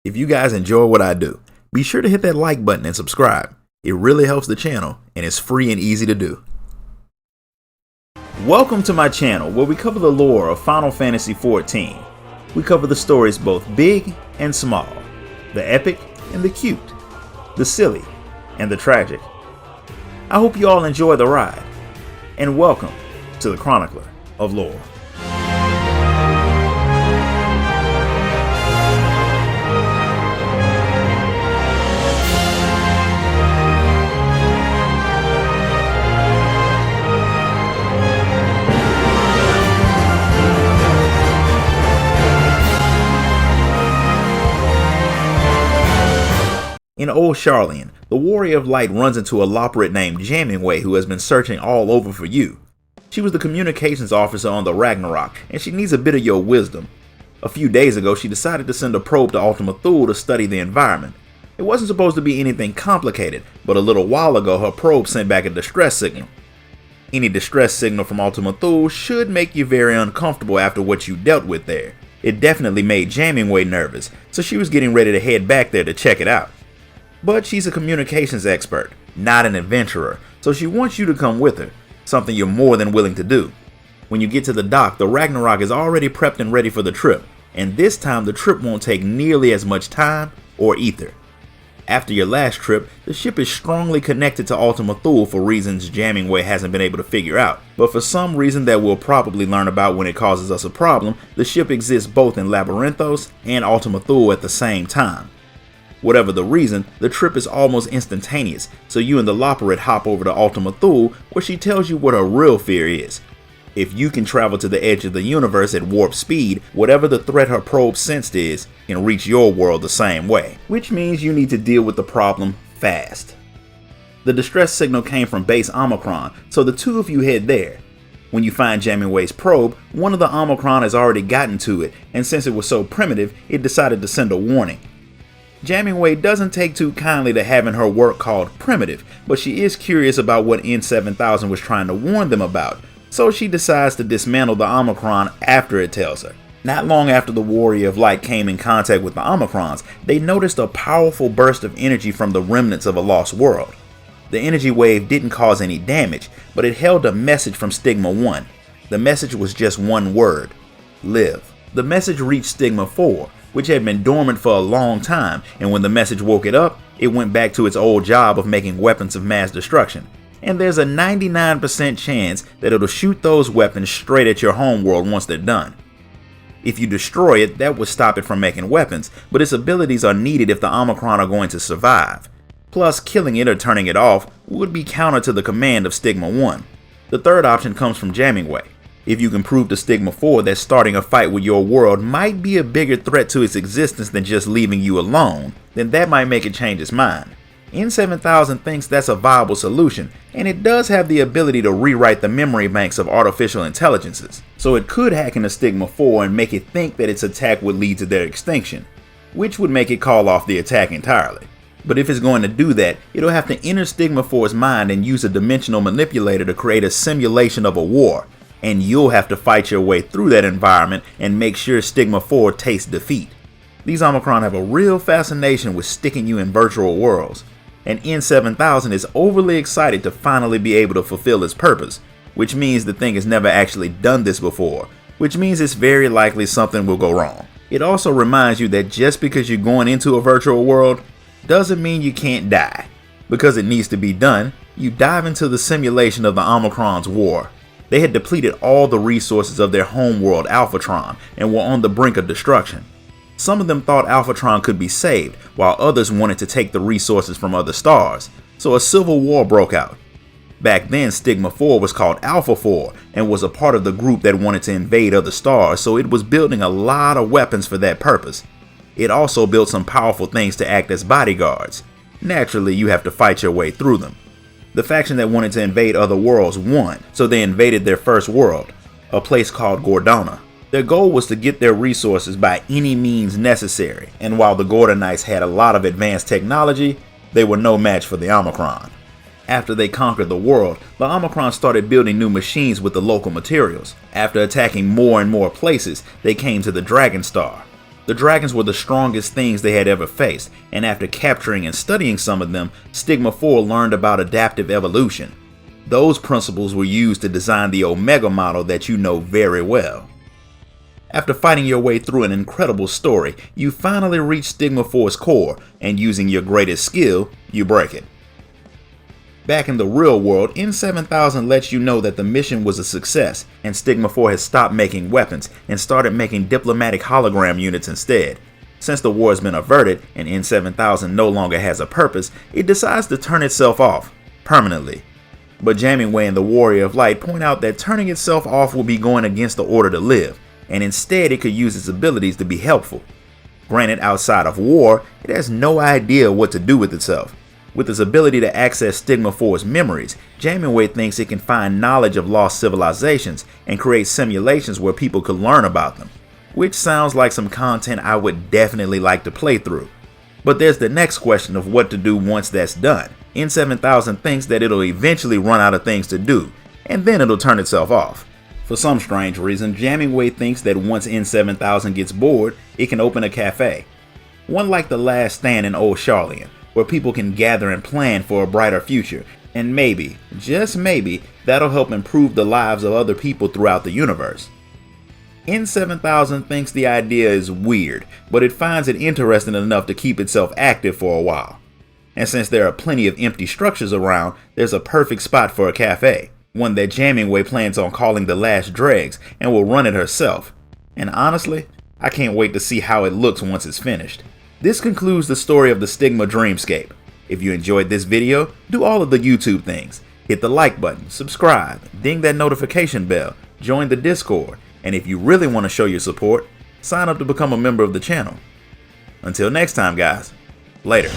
If you guys enjoy what I do, be sure to hit that like button and subscribe. It really helps the channel and it's free and easy to do. Welcome to my channel where we cover the lore of Final Fantasy XIV. We cover the stories both big and small, the epic and the cute, the silly and the tragic. I hope you all enjoy the ride, and welcome to the Chronicler of Lore. In Old Charlian, the Warrior of Light runs into a loperate named Jammingway who has been searching all over for you. She was the communications officer on the Ragnarok, and she needs a bit of your wisdom. A few days ago, she decided to send a probe to Ultima Thule to study the environment. It wasn't supposed to be anything complicated, but a little while ago her probe sent back a distress signal. Any distress signal from Ultima Thule should make you very uncomfortable after what you dealt with there. It definitely made Jammingway nervous, so she was getting ready to head back there to check it out. But she's a communications expert, not an adventurer, so she wants you to come with her, something you're more than willing to do. When you get to the dock, the Ragnarok is already prepped and ready for the trip, and this time the trip won't take nearly as much time or ether. After your last trip, the ship is strongly connected to Ultima Thule for reasons Jammingway hasn't been able to figure out, but for some reason that we'll probably learn about when it causes us a problem, the ship exists both in Labyrinthos and Ultima Thule at the same time. Whatever the reason, the trip is almost instantaneous, so you and the Loperate hop over to Ultima Thule where she tells you what her real fear is. If you can travel to the edge of the universe at warp speed, whatever the threat her probe sensed is can reach your world the same way, which means you need to deal with the problem fast. The distress signal came from base Omicron, so the two of you head there. When you find Jammingway's probe, one of the Omicron has already gotten to it, and since it was so primitive, it decided to send a warning. Jammingway doesn't take too kindly to having her work called primitive, but she is curious about what N7000 was trying to warn them about, so she decides to dismantle the Omicron after it tells her. Not long after the Warrior of Light came in contact with the Omicrons, they noticed a powerful burst of energy from the remnants of a lost world. The energy wave didn't cause any damage, but it held a message from Stigma 1. The message was just one word: live. The message reached Stigma 4, which had been dormant for a long time, and when the message woke it up, it went back to its old job of making weapons of mass destruction. And there's a 99% chance that it'll shoot those weapons straight at your homeworld once they're done. If you destroy it, that would stop it from making weapons, but its abilities are needed if the Omicron are going to survive. Plus, killing it or turning it off would be counter to the command of Stigma 1. The third option comes from Jammingway. If you can prove to Stigma 4 that starting a fight with your world might be a bigger threat to its existence than just leaving you alone, then that might make it change its mind. N7000 thinks that's a viable solution, and it does have the ability to rewrite the memory banks of artificial intelligences, so it could hack into Stigma 4 and make it think that its attack would lead to their extinction, which would make it call off the attack entirely. But if it's going to do that, it'll have to enter Stigma 4's mind and use a dimensional manipulator to create a simulation of a war, and you'll have to fight your way through that environment and make sure Stigma 4 tastes defeat. These Omicron have a real fascination with sticking you in virtual worlds, and N7000 is overly excited to finally be able to fulfill its purpose, which means the thing has never actually done this before, which means it's very likely something will go wrong. It also reminds you that just because you're going into a virtual world doesn't mean you can't die. Because it needs to be done, you dive into the simulation of the Omicron's war. They had depleted all the resources of their homeworld Alphatron and were on the brink of destruction. Some of them thought Alphatron could be saved, while others wanted to take the resources from other stars, so a civil war broke out. Back then, Stigma 4 was called Alpha 4 and was a part of the group that wanted to invade other stars, so it was building a lot of weapons for that purpose. It also built some powerful things to act as bodyguards. Naturally, you have to fight your way through them. The faction that wanted to invade other worlds won, so they invaded their first world, a place called Gordona. Their goal was to get their resources by any means necessary, and while the Gordonites had a lot of advanced technology, they were no match for the Omicron. After they conquered the world, the Omicron started building new machines with the local materials. After attacking more and more places, they came to the Dragon Star. The dragons were the strongest things they had ever faced, and after capturing and studying some of them, Stigma 4 learned about adaptive evolution. Those principles were used to design the Omega model that you know very well. After fighting your way through an incredible story, you finally reach Stigma 4's core, and using your greatest skill, you break it. Back in the real world, N7000 lets you know that the mission was a success, and Stigma 4 has stopped making weapons and started making diplomatic hologram units instead. Since the war has been averted and N7000 no longer has a purpose, it decides to turn itself off, permanently. But Jamming-Wei and the Warrior of Light point out that turning itself off will be going against the order to live, and instead it could use its abilities to be helpful. Granted, outside of war, it has no idea what to do with itself. With its ability to access Stigma 4's memories, Jamming-Wei thinks it can find knowledge of lost civilizations and create simulations where people could learn about them, which sounds like some content I would definitely like to play through. But there's the next question of what to do once that's done. N7000 thinks that it'll eventually run out of things to do, and then it'll turn itself off. For some strange reason, Jamming-Wei thinks that once N7000 gets bored, it can open a cafe. One like the Last Stand in Old Charlian, where people can gather and plan for a brighter future, and maybe, just maybe, that'll help improve the lives of other people throughout the universe. N7000 thinks the idea is weird, but it finds it interesting enough to keep itself active for a while. And since there are plenty of empty structures around, there's a perfect spot for a cafe, one that Jamming-Wei plans on calling the Last Dregs and will run it herself. And honestly, I can't wait to see how it looks once it's finished. This concludes the story of the Stigma Dreamscape. If you enjoyed this video, do all of the YouTube things. Hit the like button, subscribe, ding that notification bell, join the Discord, and if you really want to show your support, sign up to become a member of the channel. Until next time guys, later.